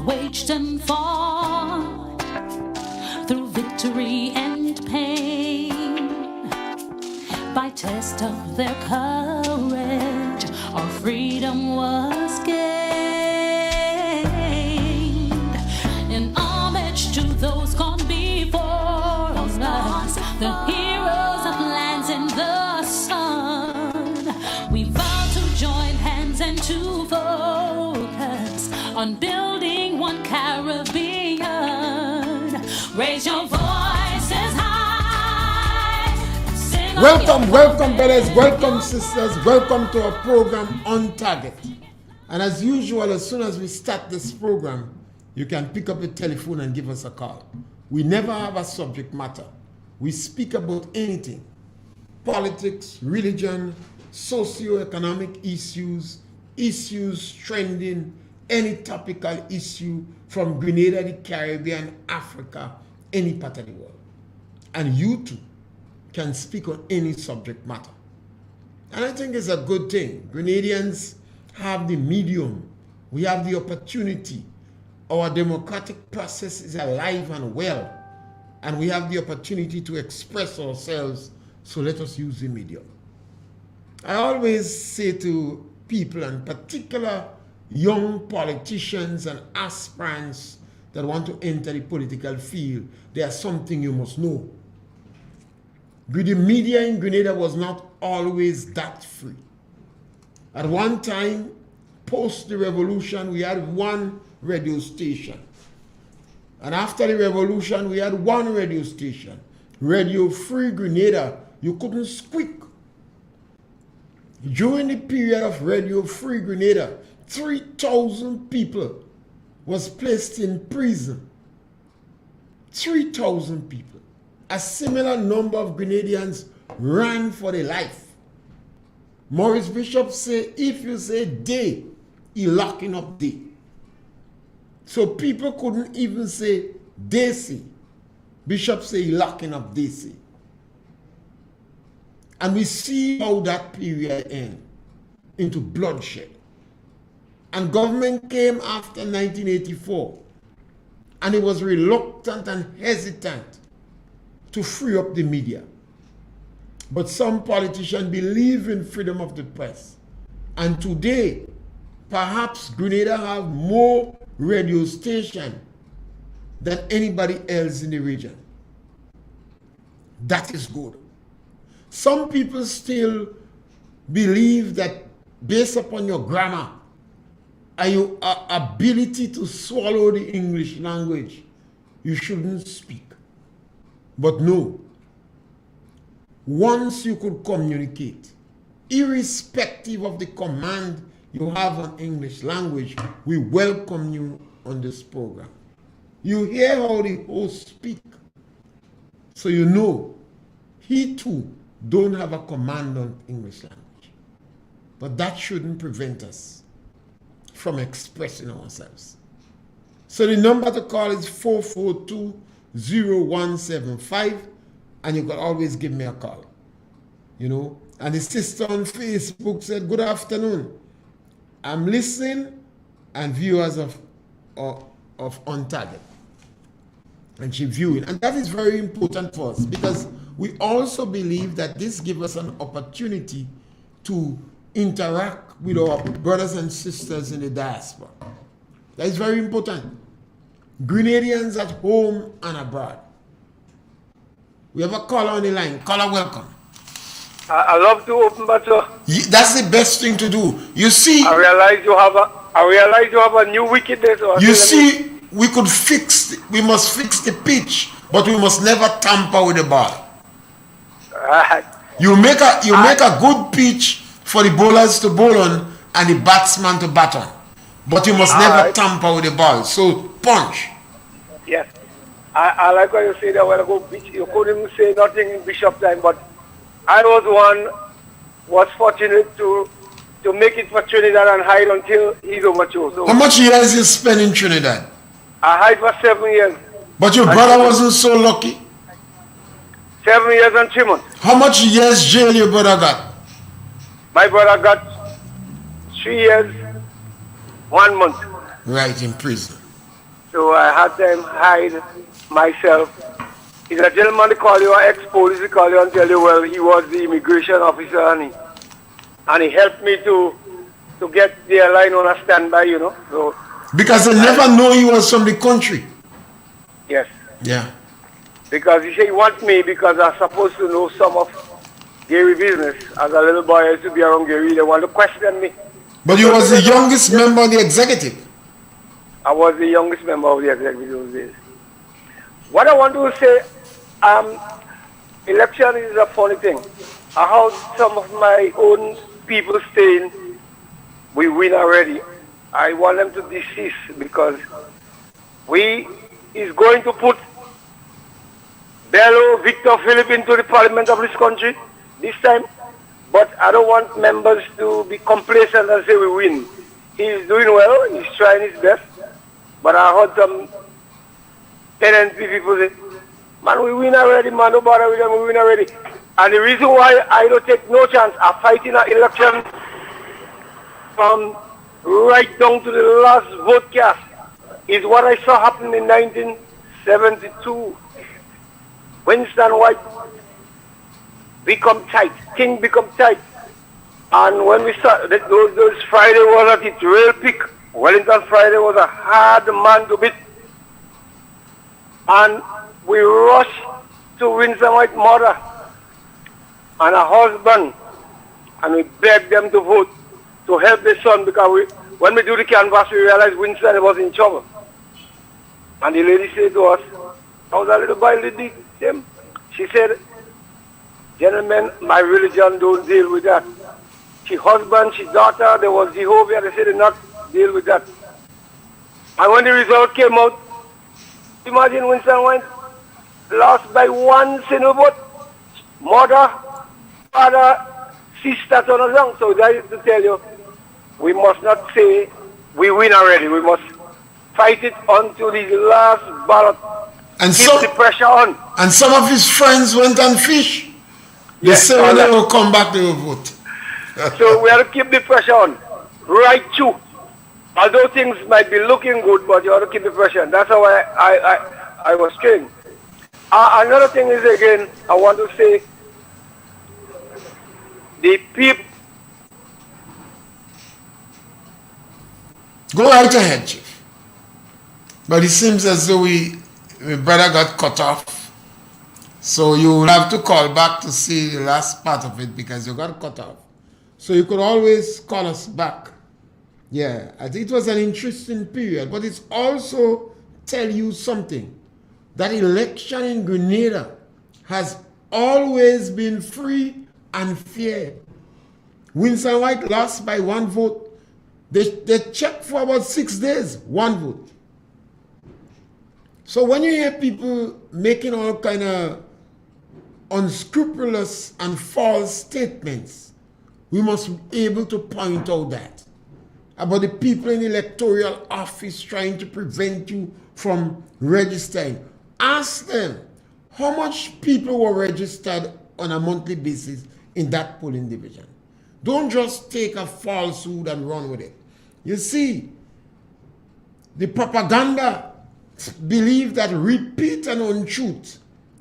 waged and fought through victory and pain. By test of their courage, our freedom was gained. In homage to those gone before us, the heroes of lands in the sun, we vow to join hands and to focus on building one Caribbean. Raise your voices high. Welcome, welcome, brothers, welcome, sisters, welcome to our program On Target. And as usual, as soon as we start this program, you can pick up a telephone and give us a call. We never have a subject matter. We speak about anything: politics, religion, socio-economic issues, issues trending, any topical issue from Grenada, the Caribbean, Africa, any part of the world. And you too can speak on any subject matter. And I think it's a good thing. Grenadians have the medium. We have the opportunity. Our democratic process is alive and well. And we have the opportunity to express ourselves. So let us use the medium. I always say to people, and particular young politicians and aspirants that want to enter the political field, there's something you must know. The media in Grenada was not always that free. At one time, post the revolution, we had one radio station. And after the revolution, we had one radio station. Radio Free Grenada. You couldn't squeak. During the period of Radio Free Grenada, 3,000 people was placed in prison. 3,000 people. A similar number of Grenadians ran for their life. Maurice Bishop say, if you say day, he locking up day. So people couldn't even say Daisy. Bishop say he locking up Daisy. And we see how that period ended into bloodshed. And government came after 1984, and it was reluctant and hesitant to free up the media. But some politicians believe in freedom of the press. And today, perhaps Grenada have more radio stations than anybody else in the region. That is good. Some people still believe that based upon your grammar and your ability to swallow the English language, you shouldn't speak. But no, once you could communicate, irrespective of the command you have on English language, we welcome you on this program. You hear how the host speak, so you know he too don't have a command on English language. But that shouldn't prevent us from expressing ourselves. So the number to call is 442-0175, and you can always give me a call. You know, and the sister on Facebook said, good afternoon. I'm listening, and viewers of On Target. And she viewing. And that is very important for us, because we also believe that this gives us an opportunity to interact with our brothers and sisters in the diaspora. That is very important. Grenadians at home and abroad. We have a caller on the line. Caller, welcome. I love to open, but that's the best thing to do. You see, I realize you have a new wickedness. You see, we must fix the pitch, but we must never tamper with the ball. You make a good pitch for the bowlers to bowl on and the batsman to bat on, but you must never tamper with the ball. So punch. Yes, I like what you say that when I go pitch, you couldn't say nothing in Bishop time, but I was fortunate to make it for Trinidad and hide until he's mature. So how much years you spent in Trinidad? I hide for 7 years. But your brother wasn't so lucky. 7 years and 3 months. How much years jail your brother got? My brother got 3 years, 1 month. Right, in prison. So I had them hide myself. Is a gentleman they call you, an ex-police they call you and tell you, well, he was the immigration officer and he helped me to get the airline on a standby, you know. So Because they never know he was from the country. yes. Yeah. Because he said he wants me because I'm supposed to know some of Gary business. As a little boy, I used to be around Gary. They want to question me. But you was the youngest member of the executive. I was the youngest member of the executive those days. What I want to say, election is a funny thing. I heard some of my own people saying, we win already. I want them to desist because we is going to put Bello Victor Philip into the parliament of this country this time. But I don't want members to be complacent and say we win. He's doing well, he's trying his best. But I heard some NNP people say, man, we win already, man, no bother with them, we win already. And the reason why I don't take no chance of fighting an election from right down to the last vote cast is what I saw happen in 1972. Winston White become tight, King become tight. And when we started, those Friday was at its real peak. Wellington Friday was a hard man to beat. And we rushed to Winston White's mother and her husband, and we begged them to vote to help the son, because when we do the canvass, we realized Winston was in trouble. And the lady said to us, I was a little boy, lady, she said, gentlemen, my religion don't deal with that. She husband, she daughter, there was Jehovah, they said they not deal with that. And when the result came out, imagine Winston White lost by one single vote. Mother, father, sister, son or son. So that is to tell you, we must not say we win already. We must fight it until the last ballot. And keep the pressure on. And some of his friends went and fish. They Yes, say when they will come back, they will vote. So we have to keep the pressure on. Right through. Although things might be looking good, but you have to keep the pressure on. That's how I was trained. Another thing is, again, I want to say, the people... Go right ahead, Chief. But it seems as though my brother got cut off. So you will have to call back to see the last part of it because you got cut off. So you could always call us back. Yeah, I think it was an interesting period, but it's also tell you something. That election in Grenada has always been free and fair. Winston White lost by one vote. They checked for about 6 days, one vote. So when you hear people making all kind of unscrupulous and false statements, we must be able to point out that. About the people in the electoral office trying to prevent you from registering. Ask them how much people were registered on a monthly basis in that polling division. Don't just take a falsehood and run with it. You see, the propaganda believe that repeat an untruth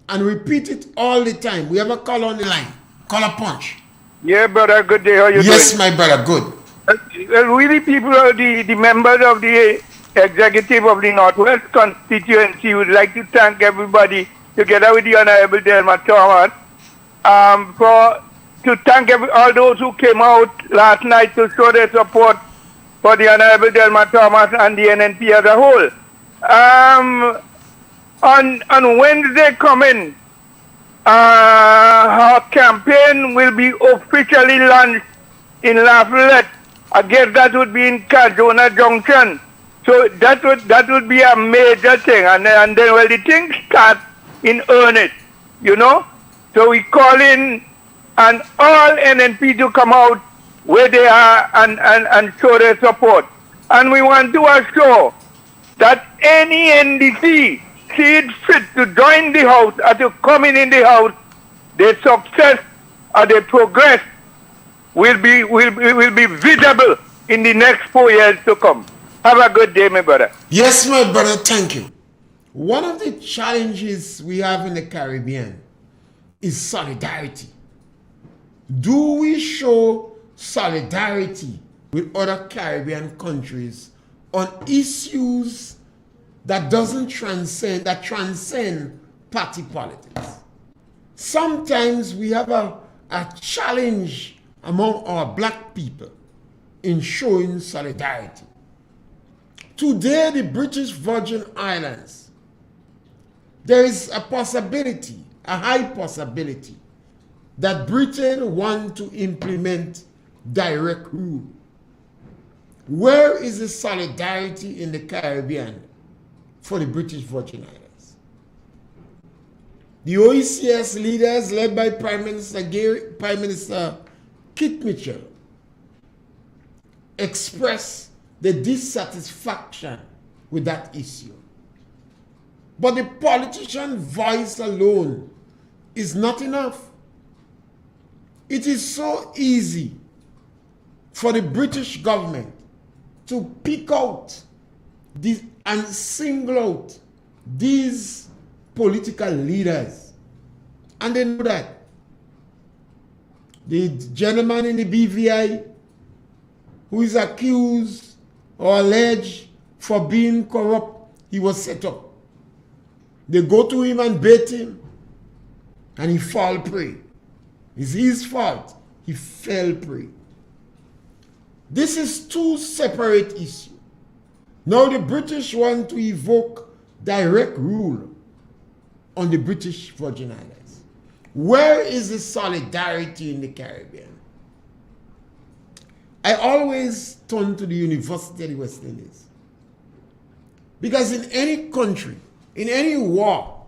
and repeat it all the time. We have a call on the line. Call a punch. Yeah, brother, good day. How you doing? Yes, my brother, good. We the people, the members of the executive of the Northwest constituency would like to thank everybody, together with the Honorable Delma Thomas, to thank all those who came out last night to show their support for the Honorable Delma Thomas and the NNP as a whole. On Wednesday coming, our campaign will be officially launched in Lafayette. I guess that would be in Cardona Junction. So that would be a major thing. And then well, the thing starts in earnest, you know. So we call in and all NNP to come out where they are and show their support. And we want to assure that any NDC see it fit to join the house or to come in the house, their success or their progress will be visible in the next 4 years to come. Have a good day, my brother. Yes, my brother, thank you. One of the challenges we have in the Caribbean is solidarity. Do we show solidarity with other Caribbean countries on issues that transcend party politics? Sometimes we have a challenge among our black people in showing solidarity. Today, the British Virgin Islands, there is a possibility, a high possibility, that Britain wants to implement direct rule. Where is the solidarity in the Caribbean for the British Virgin Islands? The OECS leaders, led by Prime Minister Kit Mitchell, expressed the dissatisfaction with that issue. But the politician voice alone is not enough. It is so easy for the British government to pick out and single out these political leaders. And they know that. The gentleman in the BVI who is accused or alleged for being corrupt, he was set up. They go to him and bait him, and he fall prey. It's his fault. He fell prey. This is two separate issues. Now the British want to evoke direct rule on the British Virgin Islands. Where is the solidarity in the Caribbean? I always turn to the University of the West Indies. Because in any country, in any war,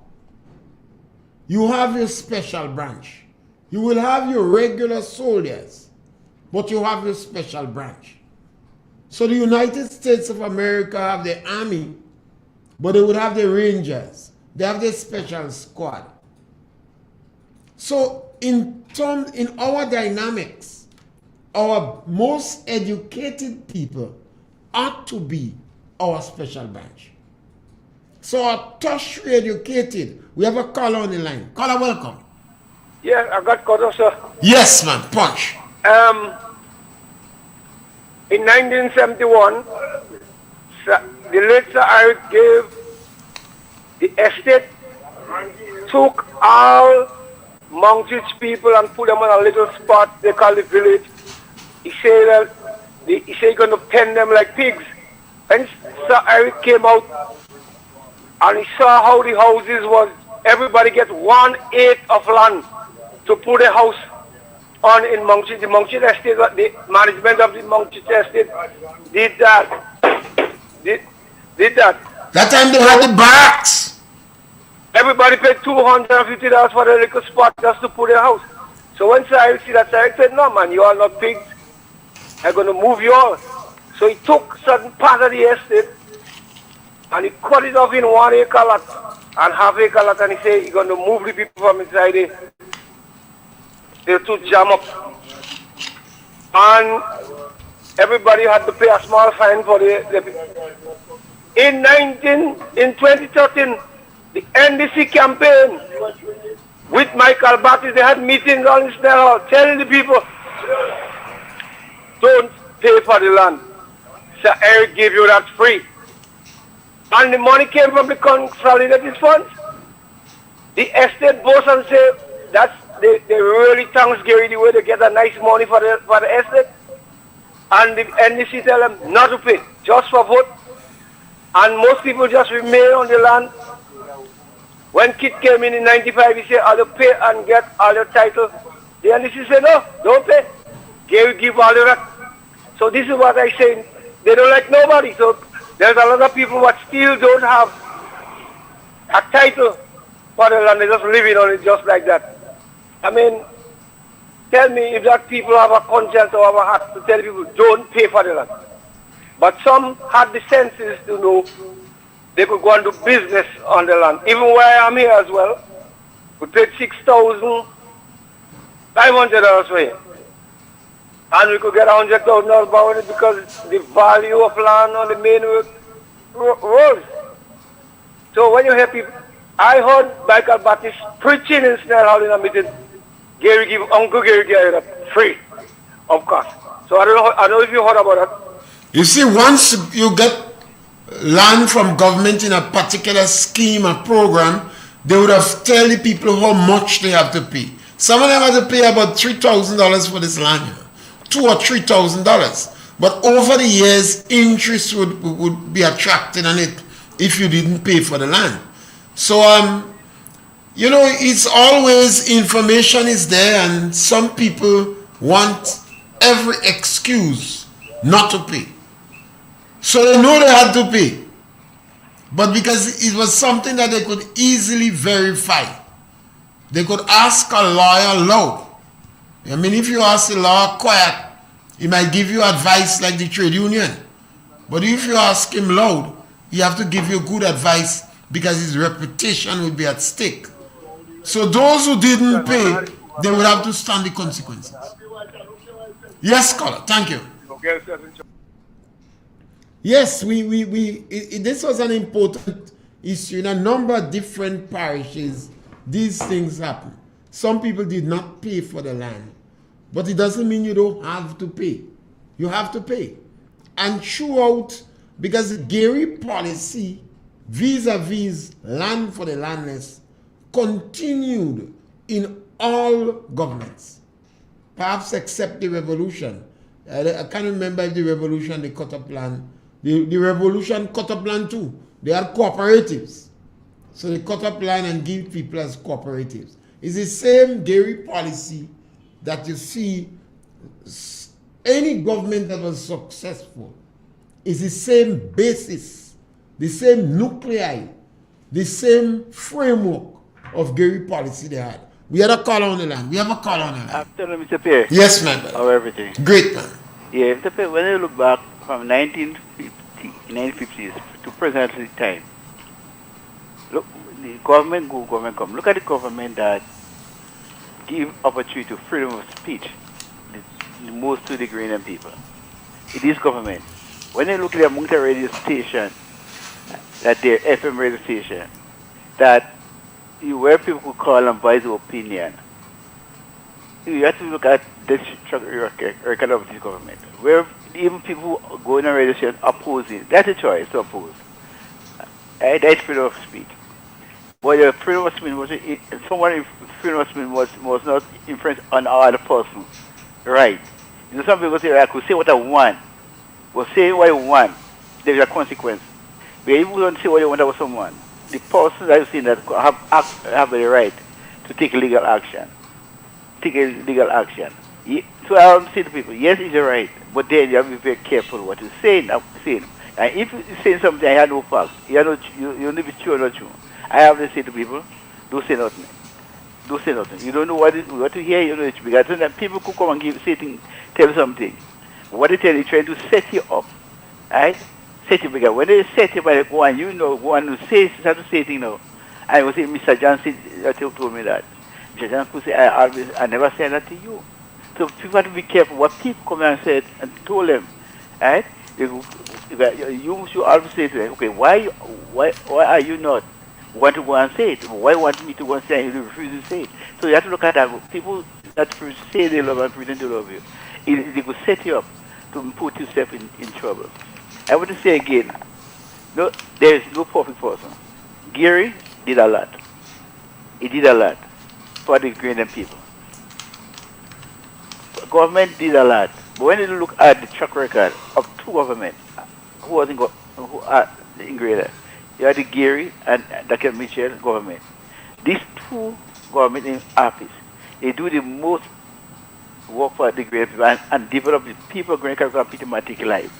you have your special branch. You will have your regular soldiers, but you have your special branch. So the United States of America have the Army, but they would have the Rangers. They have the special squad. So in our dynamics, our most educated people ought to be our special branch. So our tertiary educated, we have a caller on the line. Caller, welcome. Yeah, I got cut off, sir. Yes, man, punch. In 1971, the late Sir Eric gave the estate, took all Mountage people and put them on a little spot they call the village. He said that he said he's going to pen them like pigs. And Sir Eric came out and he saw how the houses was. Everybody get 1/8 of land to put a house on in Mountage. The Mountage estate, the management of the Mountage estate did that. Did that. That time they had the barracks. Everybody paid $250 for a little spot just to put a house. So when Sir Eric see that, Sir Eric said, no man, you are not pigs. I'm going to move you all. So he took certain part of the estate and he cut it off in 1 acre lot and half acre lot, and he said he's going to move the people from inside there. They're too jam up. And everybody had to pay a small fine for the in 2013, the NDC campaign with Michael Baptist, they had meetings on the Snell Hall telling the people, don't pay for the land. Sir Eric gave you that free. And the money came from the consolidated funds. The estate boss and say that's they really thanks Gary the way they get a nice money for the estate. And the NDC tell them not to pay, just for vote. And most people just remain on the land. When Kit came in 95, he said, I'll pay and get all your title. The NDC said, no, don't pay. Gary give all the rest. So this is what I say. They don't like nobody. So there's a lot of people that still don't have a title for the land. They're just living on it just like that. I mean, tell me if that people have a conscience or have a heart to tell people, don't pay for the land. But some had the senses to know they could go and do business on the land. Even where I am here as well, we paid $6,500 for here. and we could get $100,000 on it because the value of land on the main roads. So when you hear people, I heard Michael Baptist preaching in Snell Hall in a meeting, Uncle Gary gave it free of cost. So I don't know if you heard about that. You see, once you get land from government in a particular scheme or program, they would have tell the people how much they have to pay. Some of them have to pay about $3,000 for this land, $2,000 or $3,000. But over the years, interest would be attracted on it if you didn't pay for the land. So, you know, it's always information is there, and some people want every excuse not to pay. So they know they had to pay. But because it was something that they could easily verify, they could ask a lawyer loud. I mean, if you ask the lawyer quiet, he might give you advice like the trade union. But if you ask him loud, he have to give you good advice because his reputation will be at stake. So those who didn't pay, they will have to stand the consequences. Yes, caller. Thank you. Yes, this was an important issue. In a number of different parishes, these things happen. Some people did not pay for the land, but it doesn't mean you don't have to pay. You have to pay. And throughout, because Gary policy vis-a-vis land for the landless continued in all governments, perhaps except the revolution. I can't remember if the revolution they cut up land. The revolution cut up land too. They had cooperatives. So they cut up land and give people as cooperatives. It's the same Gary policy that you see any government that was successful. It's the same basis, the same nuclei, the same framework of Gary policy they had. We had a call on the line. We have a call on the line. Afternoon, Mr. Pierre. Yes, man. How everything? Great, man. Yeah, Mr. Pierre, when you look back from 1950s to present time, look, the government go, government come. Look at the government that give opportunity to freedom of speech the most to the Ghanaian people. It is government. When you look at the multi radio station, that their FM radio station, that where people could call and voice their opinion, you have to look at this record of this government, where even people go in a radio station opposing. That's a choice to oppose. That's freedom of speech. But the freedom of speech was freedom of speech was not infringed on other person. Right. You know, some people say I could say what I want. But saying what I want, there is a consequence. But if you don't say what you want about someone, the person that you see that have the right to take legal action. Take a legal action. So I want to say to people, yes, it's a right, but then you have to be very careful what you're saying. And if you're saying something I have no facts, you need to be true or not true. I have to say to people, don't say nothing. Don't say nothing. You don't know what to hear, you know it. Because sometimes people could come and tell you something. What they tell you, trying to set you up. Right? Set you because when they set you by the one, you know, one who says, start to say things now. I was saying, Mr. Johnson told me that. Mr. Johnson could say, I never said that to you. So people have to be careful what people come and said and told them. Right? You should always say to them, okay, why are you not want to go and say it? Why want me to go and say it and you refuse to say it? So you have to look at that. People that say they love and pretend to love you, they could set you up to put yourself in trouble. I want to say again, no, there is no perfect person. Gary did a lot. He did a lot for the Ghanaian people. Government did a lot. But when you look at the track record of two governments who are in Grenada, you have the Gary and Dr. Mitchell government. These two governments in office, they do the most work for the Ghanaian people and develop the people of Grenada systematic life.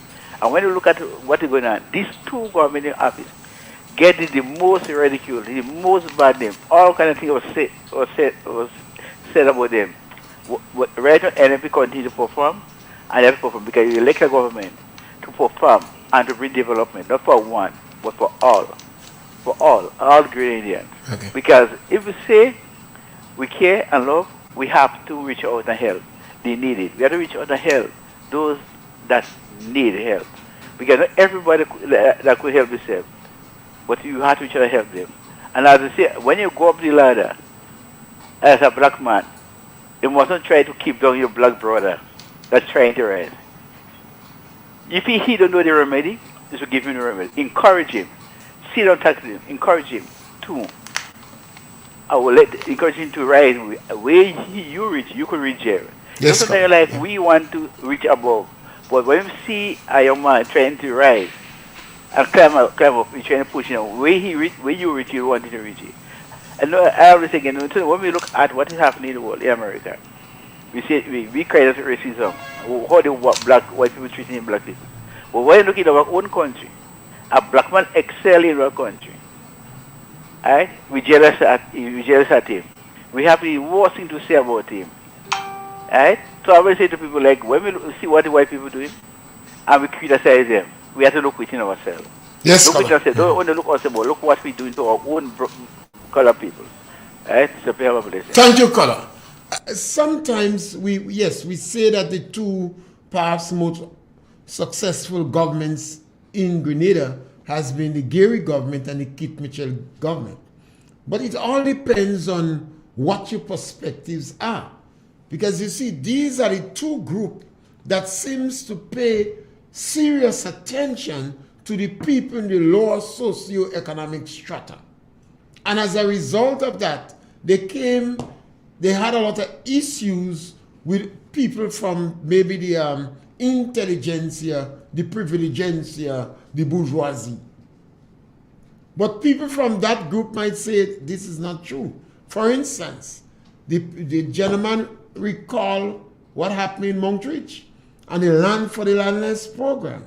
And when you look at what is going on, these two government in office get the most ridicule, the most bad name, all kind of things was said about them. Right now, NMP continue to perform, and they have to perform because you elect a government to perform and to bring development, not for one, but for all Grenadians. Okay. Because if we say we care and love, we have to reach out and help. they need it. We have to reach out to help those that need help. Because not everybody that could help themselves, but you have to reach out to help them. And as I say, when you go up the ladder as a black man, you mustn't try to keep down your black brother that's trying to rise. If he don't know the remedy, this will give him the remedy. Encourage him. Sit down, talk to him. Encourage him too. I will encourage him to rise. Where you reach, you could reach there. Yes, Sometimes like we want to reach above, but when we see a young man trying to rise and climb up, we're trying to push him. Where you reach, you want him to reach it. And I always say again, when we look at what is happening in the world, in America, we see we credit racism. How the white people treating black people. But when you look at our own country, a black man excel in our country. Alright? We jealous at him. We have the worst thing to say about him. Alright? So I always say to people like, when we see what the white people doing, and we criticize them, we have to look within ourselves. Yes, look within ourselves. Don't only look ourselves, but look what we doing to our own color people. Alright? So have a blessing. Thank you, Color. Sometimes we say that the two perhaps most successful governments in Grenada has been the Gary government and the Keith Mitchell government. But it all depends on what your perspectives are. Because you see, these are the two groups that seems to pay serious attention to the people in the lower socio-economic strata. And as a result of that, they had a lot of issues with people from maybe the intelligentsia, the privilegencia, the bourgeoisie. But people from that group might say this is not true. For instance, the gentleman recall what happened in Montreal and the Land for the Landless program.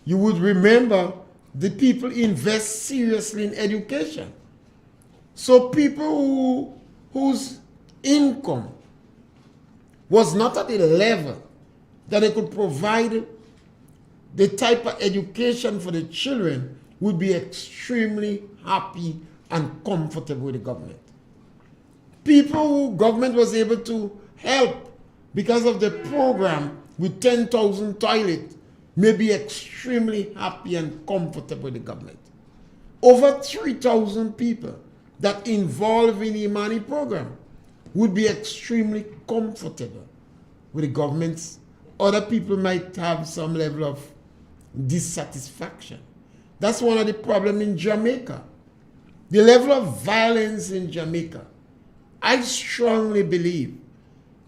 You would remember the people invest seriously in education. So people whose income was not at the level that they could provide the type of education for the children would be extremely happy and comfortable with the government. People who government was able to help because of the program with 10,000 toilets may be extremely happy and comfortable with the government. Over 3,000 people that involved in the Imani program would be extremely comfortable with the government's. Other people might have some level of dissatisfaction. That's one of the problems in Jamaica. The level of violence in Jamaica, I strongly believe,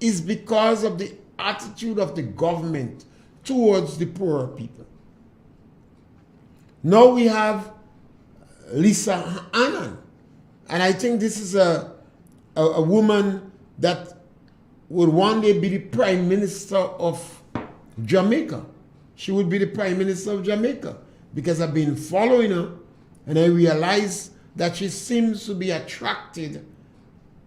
is because of the attitude of the government towards the poorer people. Now we have Lisa Annan, and I think this is a woman that would one day be the Prime Minister of Jamaica. She would be the Prime Minister of Jamaica because I've been following her and I realize that she seems to be attracted,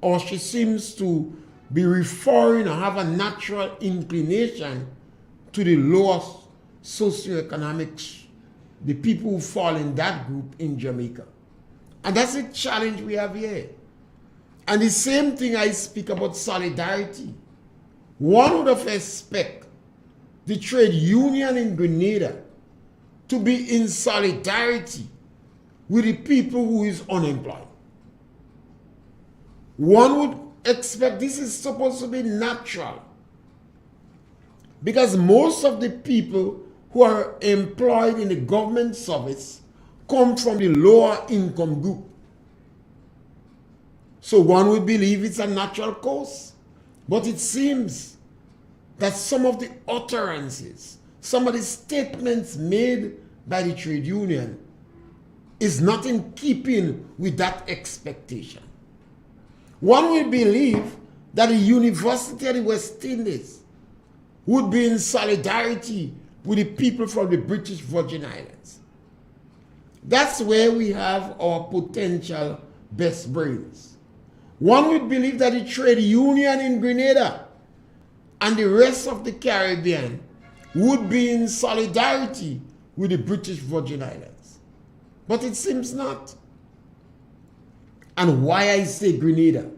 or she seems to be referring or have a natural inclination to the lowest socioeconomic, the people who fall in that group in Jamaica. And that's a challenge we have here. And the same thing I speak about solidarity. One would have expected the trade union in Grenada to be in solidarity with the people who is unemployed. One would expect this is supposed to be natural, because most of the people who are employed in the government service come from the lower income group. So one would believe it's a natural course. But it seems that some of the utterances, some of the statements made by the trade union is not in keeping with that expectation. One would believe that the University of the West Indies would be in solidarity with the people from the British Virgin Islands. That's where we have our potential best brains. One would believe that the trade union in Grenada and the rest of the Caribbean would be in solidarity with the British Virgin Islands. But it seems not. And why I say Grenada?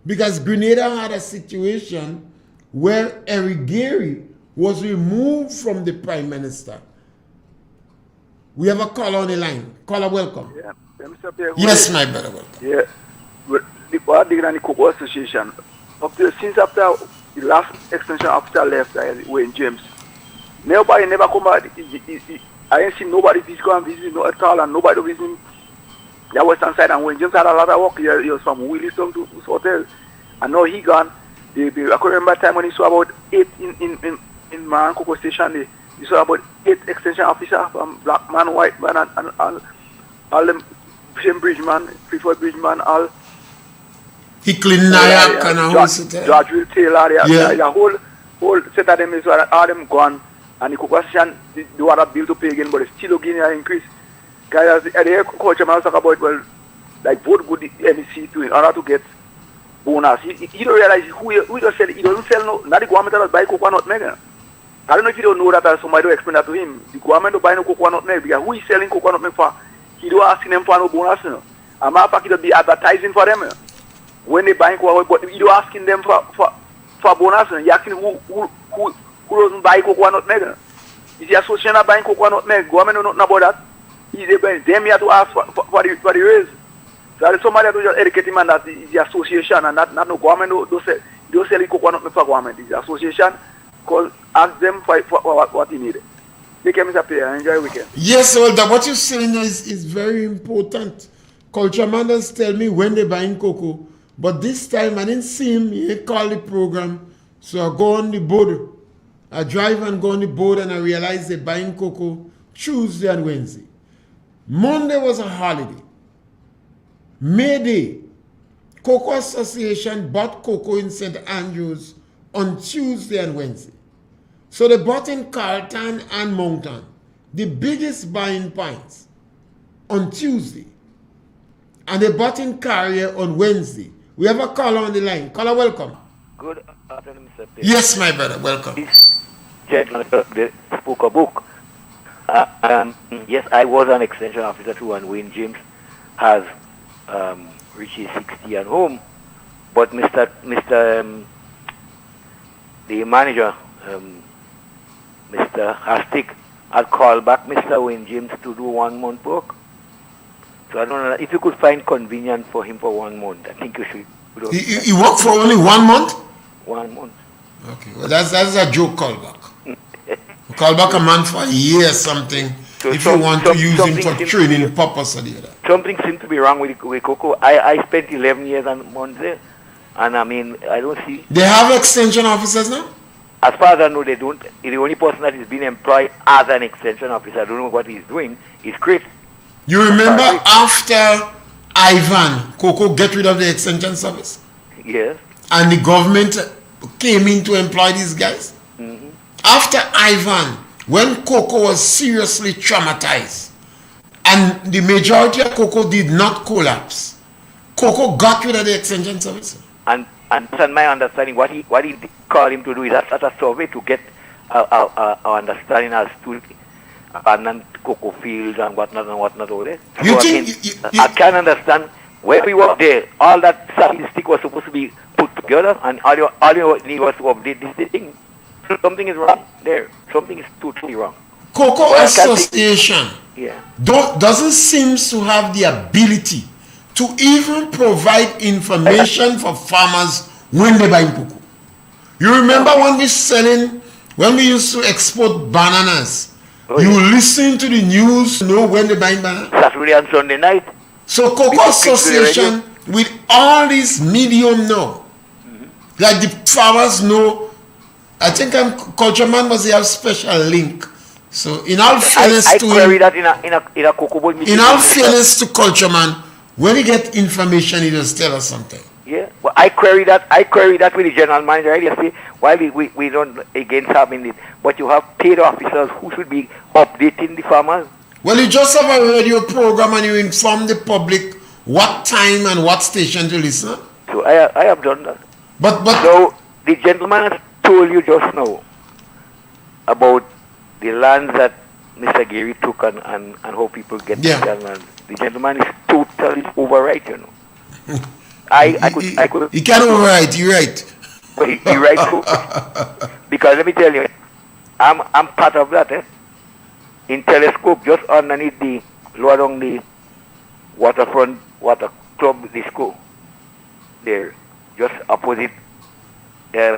Because Grenada had a situation where Eric Gary was removed from the Prime Minister. We have a caller on the line. Caller, welcome. Yeah, Mr. Pierre, Yes, my brother, welcome. yeah, but the Dignity Cocoa Association, since after the last extension officer left, Wayne James, nobody never come back. I ain't seen nobody go and visit no at all, and nobody visiting the western side. And Wayne James had a lot of work. He was from Williston to his hotel, and now he gone. I can remember time when he saw about 8 in Man Cocoa Station. He saw about 8 extension officers from black man, white man, and all them same bridgeman, preferred bridgeman, all. He cleaned Nayak and a whole set. George Will Taylor, the whole set of them is all them gone. And the Cocoa Association, they want a bill to pay again, but it's still getting an increase. Because the culture man talk about, well, like vote good the MEC to in order to get bonus. He don't realize who just sell, he doesn't sell no, not the government that buy cocoa nut mega. I don't know if you don't know that, or somebody will explain that to him. The government don't buy no cocoa nut milk because who is selling cocoa nut milk for? He don't asking them for no bonus. You know. A matter of fact, he don't be advertising for them. You know. When they buy cocoa, but he don't asking them for bonus. You know. He asking who doesn't buy cocoa nut milk. You know. Is the association that buying cocoa nut milk? Government don't know about that. Them here to ask for the raise. So there is somebody to just educate him, and that is the association, and not no government don't sell the cocoa nut milk for government. It's the association. Call, ask them for what you need. Take care, Mr. Pierre. Enjoy your weekend. Yes, well, what you're saying is very important. Culture manders tell me when they're buying cocoa, but this time I didn't see him. He called the program, so I go on the board. I drive and go on the board, and I realize they're buying cocoa Tuesday and Wednesday. Monday was a holiday. May Day, Cocoa Association bought cocoa in St. Andrews on Tuesday and Wednesday. So they bought in Carlton and Mountain, the biggest buying points, on Tuesday. And they bought in Carrier on Wednesday. We have a caller on the line. Caller, welcome. Good afternoon, Mr. Pierre. Yes, my brother, welcome. This gentleman spoke a book. Yes, I was an extension officer too, and Wayne James has reached his 60 and home. But the manager, Mr. Hastic, had called back Mr. Wayne James to do 1 month work. So I don't know if you could find convenient for him for 1 month. I think you should. He worked for only 1 month? 1 month. Okay, well that's a joke callback. Call back a man for a year or something so if you want to use him for training purpose or the other. Something seems to be wrong with Cocoa. I spent 11 years and months there. And I mean, I don't see... They have extension officers now? As far as I know, they don't. The only person that is being employed as an extension officer, I don't know what he's doing, is Chris. You remember after Ivan, Cocoa get rid of the extension service? Yes. And the government came in to employ these guys? Mm-hmm. After Ivan, when Cocoa was seriously traumatized, and the majority of Cocoa did not collapse, Cocoa got rid of the extension service. And from my understanding, what he called him to do is a survey to get our understanding as to abandoned cocoa fields and whatnot all that. You so think I can understand where we were there. All that statistic was supposed to be put together, and all you need was to update this thing. Something is wrong there. Something is totally wrong. Cocoa Association doesn't seem to have the ability to even provide information for farmers when they buy cocoa. You remember when we used to export bananas, you listen to the news to know when they buy bananas. Saturday and Sunday night. So Cocoa Association, with all this medium now, like the farmers know, I think Culture Man must have special link. So in all fairness I to query him, that in a cocoa board meeting. in all fairness to Culture Man, when he get information, he just tell us something. Yeah, well, I query that with the general manager. I say why we don't against having it, but you have paid officers who should be updating the farmers. Well, you just have a radio program and you inform the public what time and what station to listen. So I have done that. But so the gentleman has told you just now about the lands that Mr. Gary took and how people get the land. The gentleman is totally overright, you know. I could. He can't overwrite. You're right. But he right too. Because let me tell you, I'm part of that. In Telescope, just underneath the lower down the waterfront water club disco. There, just opposite. I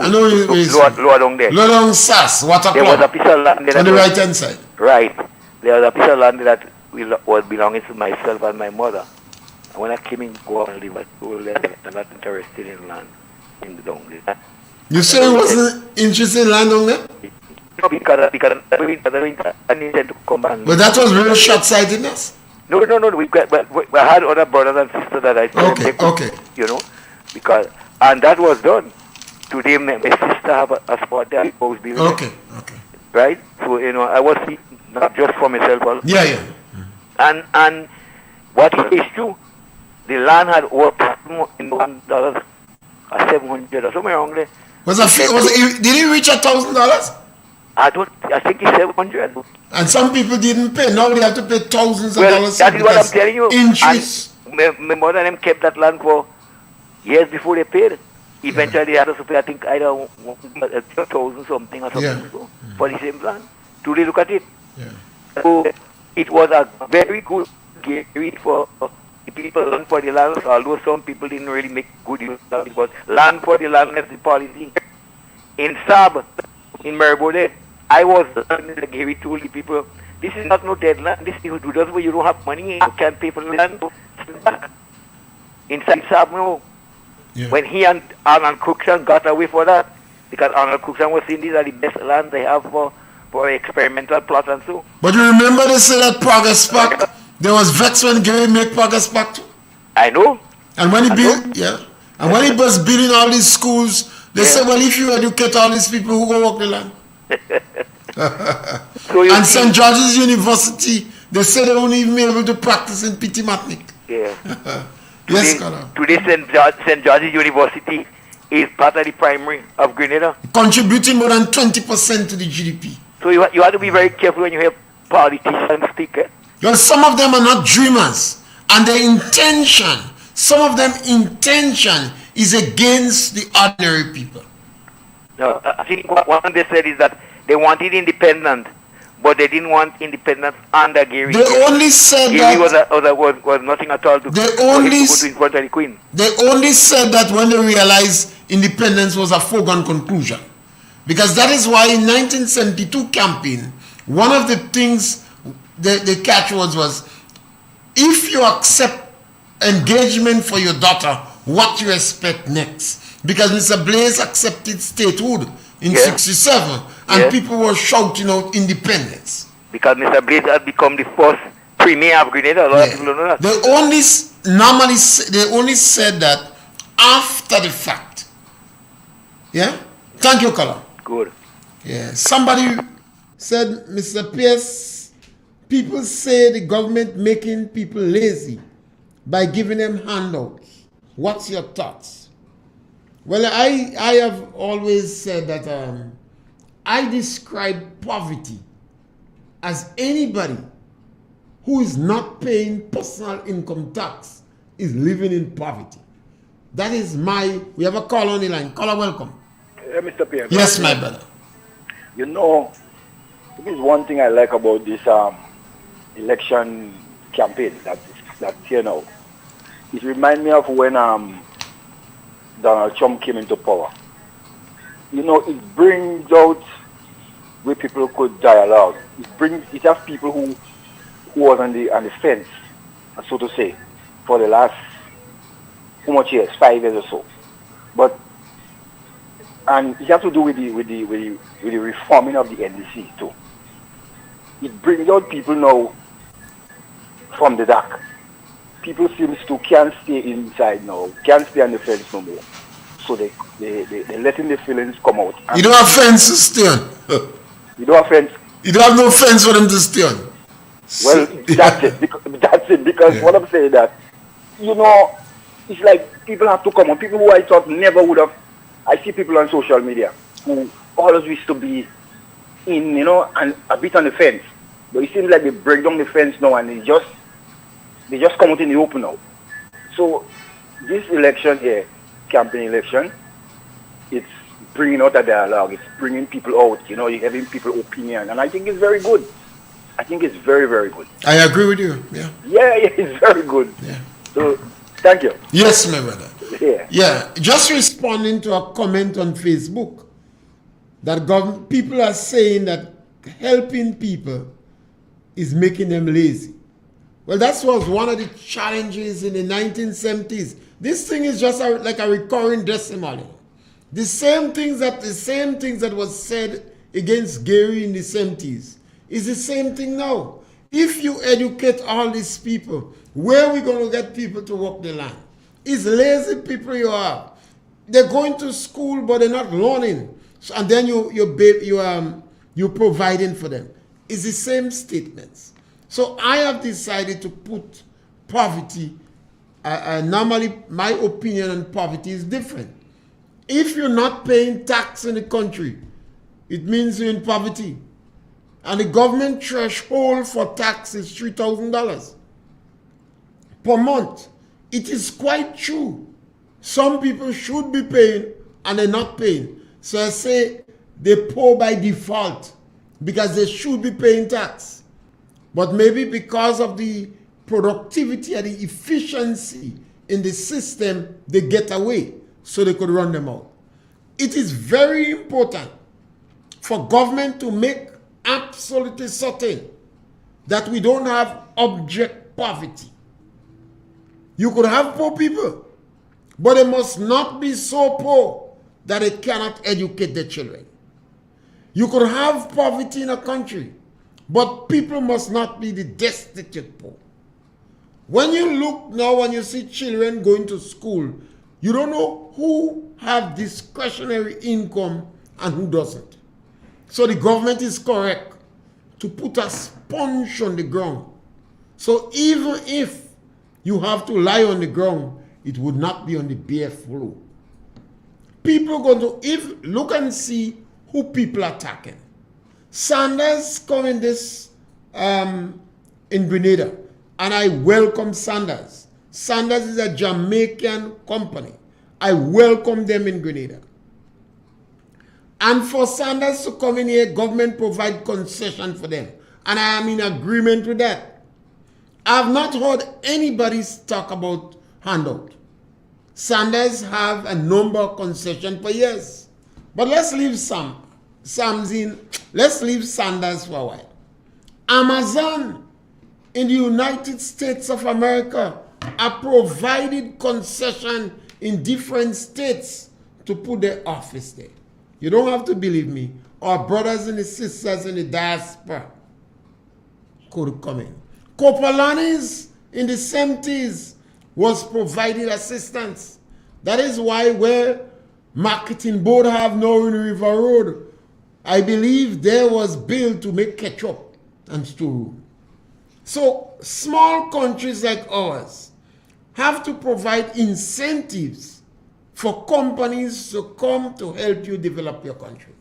know it lower down there. Lower down SAS, water There club. was a piece of land there On the right hand side. Right. There was a piece of land that was belonging to myself and my mother. And when I came in, go out and live, I told them I'm not interested in land in the down there. You say you wasn't interested in land down there? No, because I needed to come back. But that was real short-sightedness. No. We had other brothers and sisters that I said Okay. You know, because and that was done. Today, my sister have a spot there. Okay. Right. So I was not just for myself. Also. Yeah. And what is true, the land had worth in $1 or $700 or somewhere around there. Did it reach $1,000? I think it's 700. And some people didn't pay. Now they have to pay thousands of dollars. That is what I'm telling you. Interest. My mother and them kept that land for years before they paid. Eventually they had to pay, I think, either 1,000 something or something for the same land. Today, look at it. Yeah. So it was a very good gateway for the people land for the land, although some people didn't really make good use of it. But land for the land is the policy. In Sab, in Maribode, I was the gateway to the people. This is not no dead land. This is just where you don't have money, you can't pay for the land. Inside Sab, no. Yeah. When he and Arnold Cruikshank got away for that, because Arnold Cruikshank was saying these are the best land they have for experimental plot and so. But you remember they said that Progress Park, there was vex when Gary made Progress Park too? I know. And when he when he was building all these schools, they said, well, if you educate all these people, who go work the land? And St. George's University, they said they won't even be able to practice in Pitimatnik. Yeah. Yes, Colonel. Today, St. George's University is part of the primary of Grenada. Contributing more than 20% to the GDP. So you have to be very careful when you hear politicians speak. Well, some of them are not dreamers. And their intention, some of them intention is against the ordinary people. No, I think what they said is that they wanted independence, but they didn't want independence under Gary. They only said Gary that was nothing at all to go in front of the Queen. They only said that when they realized independence was a foregone conclusion. Because that is why in 1972 campaign, one of the things, the catchwords was, if you accept engagement for your daughter, what you expect next? Because Mr. Blaze accepted statehood in 67, and people were shouting out independence. Because Mr. Blaze had become the first premier of Grenada. A lot of people don't know that. They only said that after the fact. Yeah? Thank you, Colin. Good. Yeah. Somebody said, Mr. Pierce, people say the government making people lazy by giving them handouts. What's your thoughts? Well, I have always said that I describe poverty as anybody who is not paying personal income tax is living in poverty. That is we have a call on the line. Caller, welcome. Mr. Pierre. Yes, my brother. You know, there is one thing I like about this election campaign that's here now. It reminds me of when Donald Trump came into power. You know, it brings out where people could dialogue. It has people who was on the fence, so to say, for the last how much years, 5 years or so. And it has to do with the reforming of the NDC too. It brings out people now from the dark. People seems to can't stay inside now, can't stay on the fence no more. So they're letting the feelings come out. You don't have fence to stay on. You don't have fence. You don't have no fence for them to stay on. Well, that's it. Because what I'm saying that, you know, it's like people have to come on. People who I thought never would have. I see people on social media who always used to be in, you know, and a bit on the fence. But it seems like they break down the fence now and they just come out in the open now. So this election here, campaign election, it's bringing out a dialogue. It's bringing people out. You know, you're giving people opinion, and I think it's very good. I think it's very, very good. I agree with you. Yeah. Yeah, it's very good. Yeah. So, thank you. Yes, my brother. Yeah. Yeah. Just responding to a comment on Facebook that people are saying that helping people is making them lazy. Well, that was one of the challenges in the 1970s. This thing is just like a recurring decimal. You know? The same things that was said against Gary in the 70s is the same thing now. If you educate all these people, where are we going to get people to work the land? It's lazy people you are. They're going to school, but they're not learning. So, and then you're providing for them. It's the same statements. So I have decided to put poverty. Normally, my opinion on poverty is different. If you're not paying tax in the country, it means you're in poverty. And the government threshold for tax is $3,000 per month. It is quite true. Some people should be paying and they're not paying. So I say they're poor by default because they should be paying tax. But maybe because of the productivity and the efficiency in the system, they get away so they could run them out. It is very important for government to make absolutely certain that we don't have abject poverty. You could have poor people, but they must not be so poor that they cannot educate their children. You could have poverty in a country, but people must not be the destitute poor. When you look now, when you see children going to school, you don't know who have discretionary income and who doesn't. So the government is correct to put a sponge on the ground. So even if you have to lie on the ground, it would not be on the bare floor. People are going to look and see who people are attacking. Sanders coming this in Grenada, and I welcome Sanders. Sanders is a Jamaican company. I welcome them in Grenada. And for Sanders to come in here, government provide concession for them. And I am in agreement with that. I have not heard anybody talk about handout. Sanders have a number of concessions for years. But let's leave let's leave Sanders for a while. Amazon in the United States of America are provided concession in different states to put their office there. You don't have to believe me. Our brothers and sisters in the diaspora could come in. Copolanis in the 70s was provided assistance. That is why where marketing board have now in River Road, I believe there was built to make ketchup and storeroom. So small countries like ours have to provide incentives for companies to come to help you develop your country.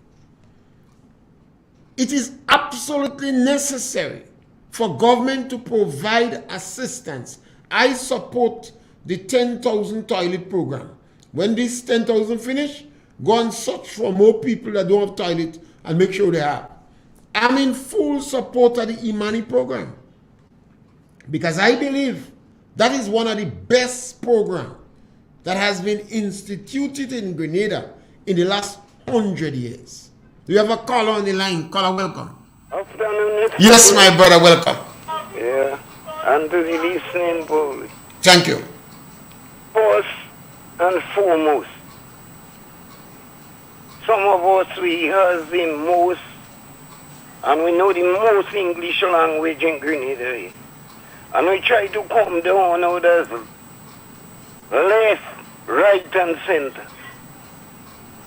It is absolutely necessary for government to provide assistance. I support the 10,000 toilet program. When this 10,000 finish, go and search for more people that don't have toilet and make sure they have. I'm in full support of the Imani program because I believe that is one of the best programs that has been instituted in Grenada in the last 100 years. Do you have a caller on the line? Caller, welcome. Afternoon. Yes, my brother, welcome. Yeah, and to the listening public. Thank you. First and foremost, some of us, we have the most, and we know the most English language in Grenada. And we try to come down out of left, right, and center.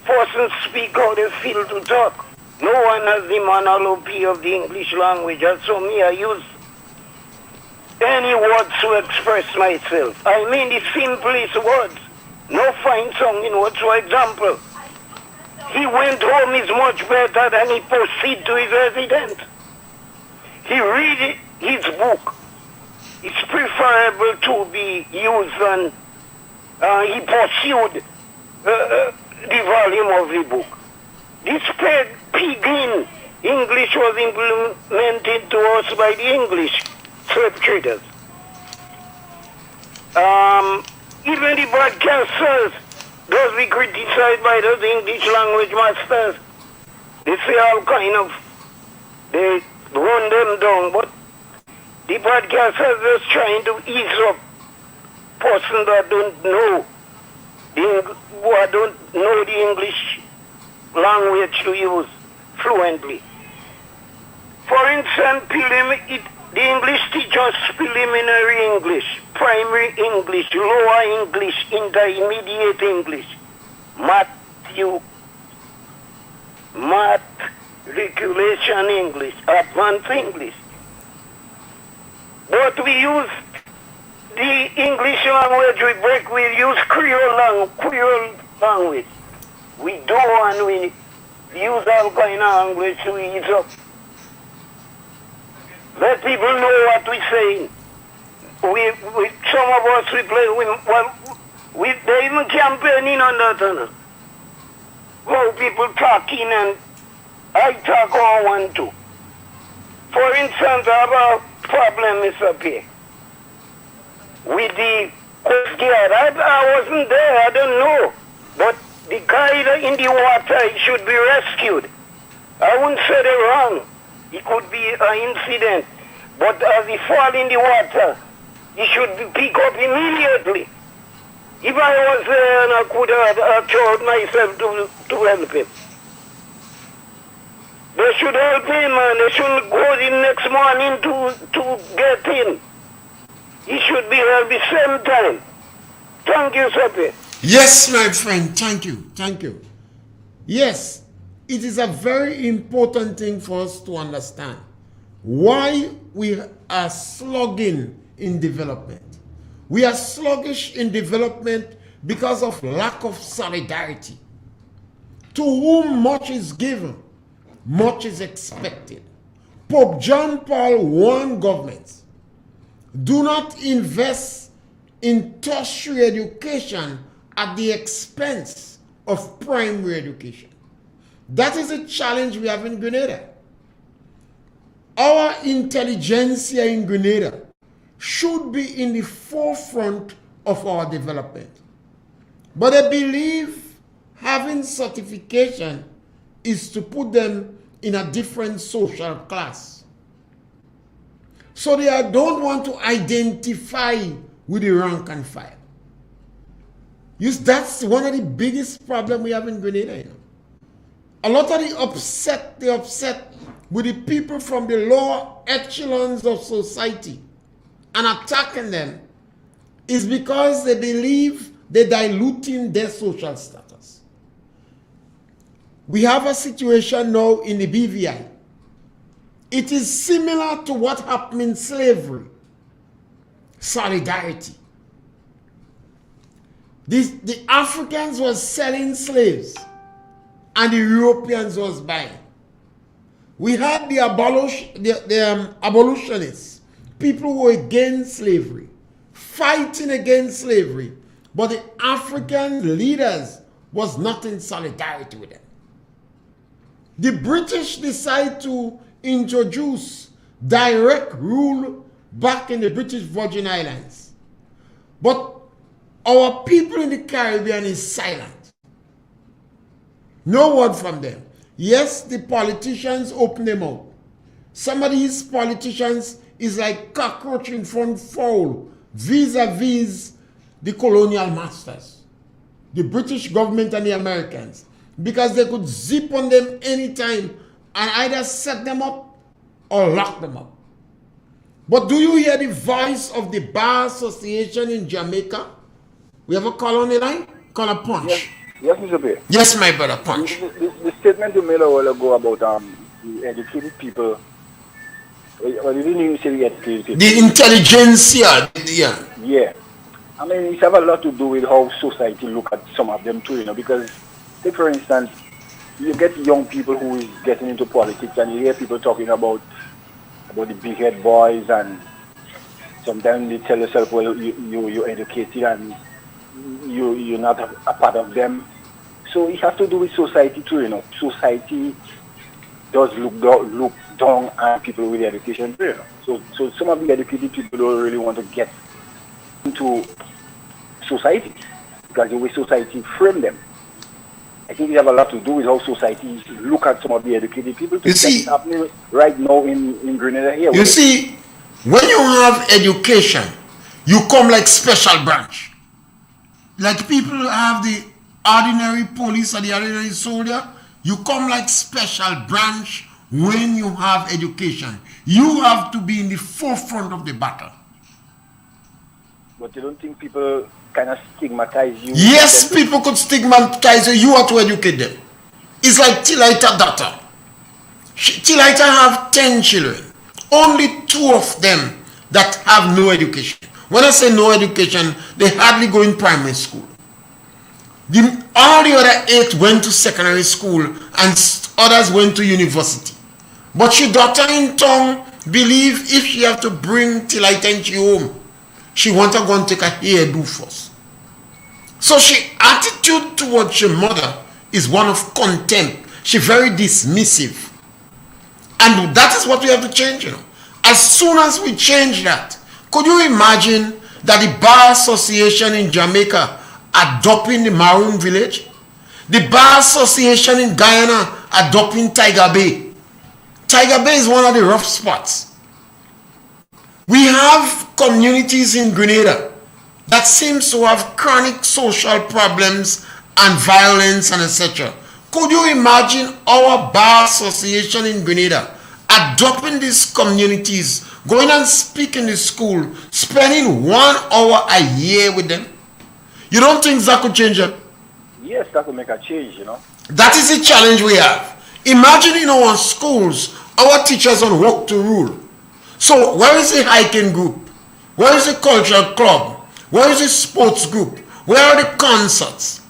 Persons speak how they feel to talk. No one has the monology of the English language, and so me, I use any words to express myself. I mean the simplest words. No fine sounding words. For example, he went home is much better than he proceed to his residence. He read his book. It's preferable to be used than he pursued the volume of the book. This pigging English was implemented to us by the English slave traders. Even the broadcasters, those we criticized by those English language masters, they say all kind of, they run them down, but the broadcasters just trying to ease up person that don't know the English language to use fluently. For instance, the English teachers preliminary English, primary English, lower English, intermediate English, matriculation English, advanced English. But we use the English language we use Creole language. We don't and we use all kind of language to ease up. Let people know what we're saying. Some of us we play, they even campaigning on that. How people talking and I talk all one too. For instance, I have a problem, Mr. Pierre, with the Coast Guard. I wasn't there, I don't know. But the guy in the water, he should be rescued. I wouldn't say they're wrong. It could be an incident. But as he fall in the water, he should be picked up immediately. If I was there and I could have tried myself to help him. They should help him and they shouldn't go the next morning to get in. He should be helped the same time. Thank you, Sir. Yes, my friend. Thank you. Thank you. Yes, it is a very important thing for us to understand why we are slugging in development. We are sluggish in development because of lack of solidarity. To whom much is given, much is expected. Pope John Paul warned governments, do not invest in tertiary education at the expense of primary education. That is a challenge we have in Grenada. Our intelligentsia in Grenada should be in the forefront of our development. But I believe having certification is to put them in a different social class. So they don't want to identify with the rank and file. That's one of the biggest problems we have in Grenada. You know? A lot of they upset with the people from the lower echelons of society and attacking them is because they believe they're diluting their social status. We have a situation now in the BVI. It is similar to what happened in slavery. Solidarity. The Africans were selling slaves and the Europeans was buying. We had the abolitionists, people who were against slavery, fighting against slavery, but the African leaders was not in solidarity with them. The British decided to introduce direct rule back in the British Virgin Islands. But our people in the Caribbean is silent. No word from them. Yes, the politicians open them out. Some of these politicians is like cockroach in front fowl vis-a-vis the colonial masters, the British government and the Americans, because they could zip on them anytime and either set them up or lock them up. But do you hear the voice of the Bar Association in Jamaica? We have a call on the line? Call a Punch. Yes, Mr. Pierre. Yes, my brother, Punch. The statement you made a while ago about the educated people, or you didn't even say the educated people. The intelligentsia, yeah. Yeah. I mean, it has a lot to do with how society look at some of them too, you know, because, take for instance, you get young people who is getting into politics and you hear people talking about the big head boys, and sometimes they tell yourself, well, you're educated and you're not a part of them. So it has to do with society too, you know. Society does look down on people with education too, you know. So some of the educated people don't really want to get into society because the way society frame them. I think it have a lot to do with how society look at some of the educated people. You see, that's happening right now in Grenada here. You see, when you have education, you come like special branch. Like people have the ordinary police or the ordinary soldier, you come like special branch when you have education. You have to be in the forefront of the battle. But you don't think people kind of stigmatize you? Yes, people could stigmatize you. You have to educate them. It's like Tilaita daughter. Tilaita have 10 children. Only 2 of them that have no education. When I say no education, they hardly go in primary school. All the other 8 went to secondary school and others went to university. But she daughter in tongue believe if she have to bring Tilaita home, she want to go and take a hairdo first. So she attitude towards her mother is one of contempt. She very dismissive. And that is what we have to change, you know. As soon as we change that, could you imagine that the Bar Association in Jamaica adopting the Maroon Village? The Bar Association in Guyana adopting Tiger Bay. Tiger Bay is one of the rough spots. We have communities in Grenada that seems to have chronic social problems and violence and etc. Could you imagine our Bar Association in Grenada adopting these communities, going and speaking in the school, spending 1 hour a year with them? You don't think that could change them? Yes, that could make a change, you know. That is the challenge we have. Imagine in our schools, our teachers on work to rule. So where is the hiking group? Where is the cultural club? Where is the sports group? Where are the concerts?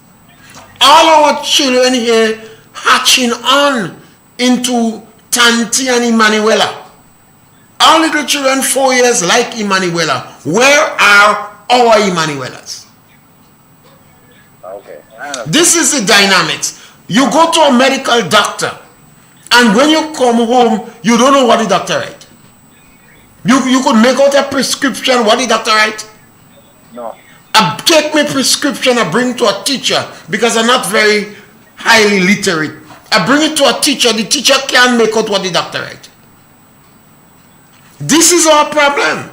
All our children here hatching on into Tanti and Emanuela. Our little children 4 years like Emanuela. Where are our Emanuelas? Okay. This is the dynamics. You go to a medical doctor and when you come home, you don't know what the doctor write. You could make out a prescription, what the doctor write? No. I take my prescription, I bring it to a teacher because I'm not very highly literate. I bring it to a teacher, the teacher can't make out what the doctor write. This is our problem.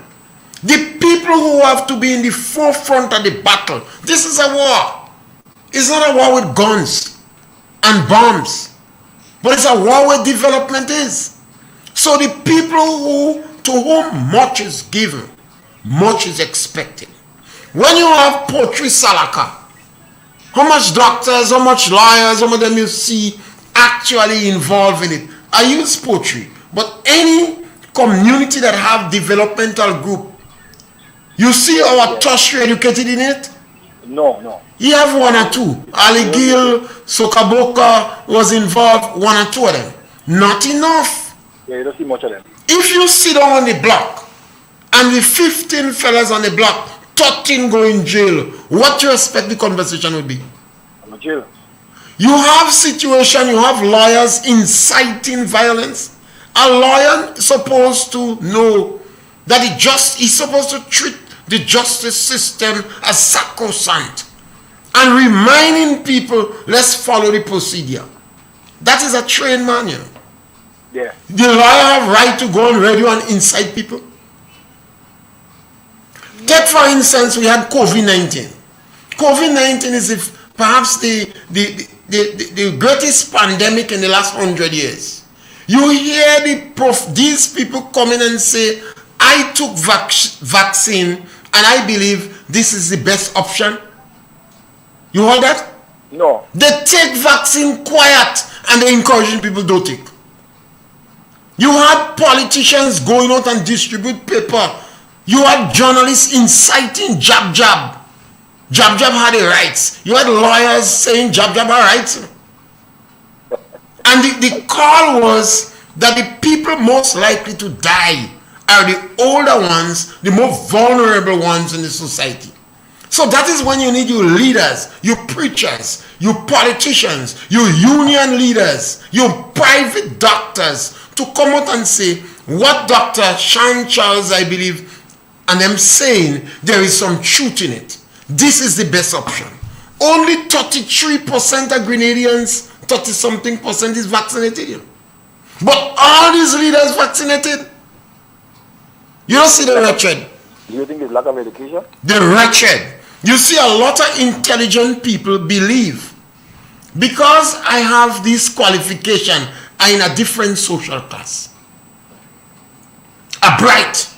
The people who have to be in the forefront of the battle. This is a war. It's not a war with guns and bombs, but it's a war where development is. So the people to whom much is given, much is expected. When you have poetry salaka, how much doctors, how much lawyers, how much of them you see actually involved in it? I use poetry, but any community that have developmental group, you see our tertiary educated in it? No. You have 1 or 2. Ali Gil, Sokaboka was involved, 1 or 2 of them. Not enough. Yeah, you don't see much of them. If you sit down on the block and the 15 fellas on the block, 13 go in jail, what do you expect the conversation would be? I'm in jail. You have situation, you have lawyers inciting violence. A lawyer is supposed to know that he's supposed to treat the justice system as sacrosanct and reminding people, let's follow the procedure. That is a trained man, you know. Yeah. The lawyer have right to go on radio and incite people? Take for instance, we had COVID-19. COVID-19 is perhaps the greatest pandemic in the last 100 years. You hear these people come in and say, I took vaccine and I believe this is the best option. You heard that? No. They take vaccine quiet and they encouraging people don't take. You had politicians going out and distribute paper. You had journalists inciting jab. Jab had the rights. You had lawyers saying jab had rights. And the call was that the people most likely to die are the older ones, the more vulnerable ones in the society. So that is when you need your leaders, your preachers, your politicians, your union leaders, your private doctors to come out and say what Dr. Sean Charles, I believe, and them saying there is some truth in it. This is the best option. Only 33% of Grenadians, 30-something% is vaccinated. But all these leaders vaccinated. You don't see the wretched. Do you think it's lack of education? The wretched. You see, a lot of intelligent people believe because I have this qualification, I'm in a different social class. A bright,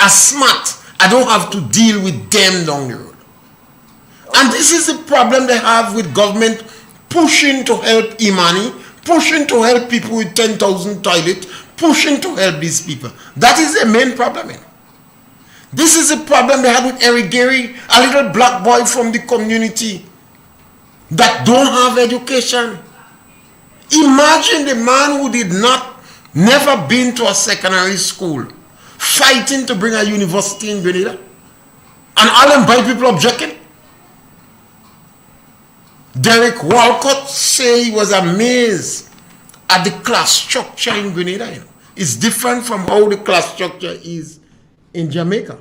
a smart, I don't have to deal with them down the road. And this is the problem they have with government pushing to help Imani, pushing to help people with 10,000 toilets, pushing to help these people. That is the main problem. This is the problem they had with Eric Gary, a little black boy from the community that don't have education. Imagine the man who never been to a secondary school, fighting to bring a university in Grenada. And all them white people objecting. Derek Walcott say he was amazed at the class structure in Grenada. It's different from how the class structure is in Jamaica.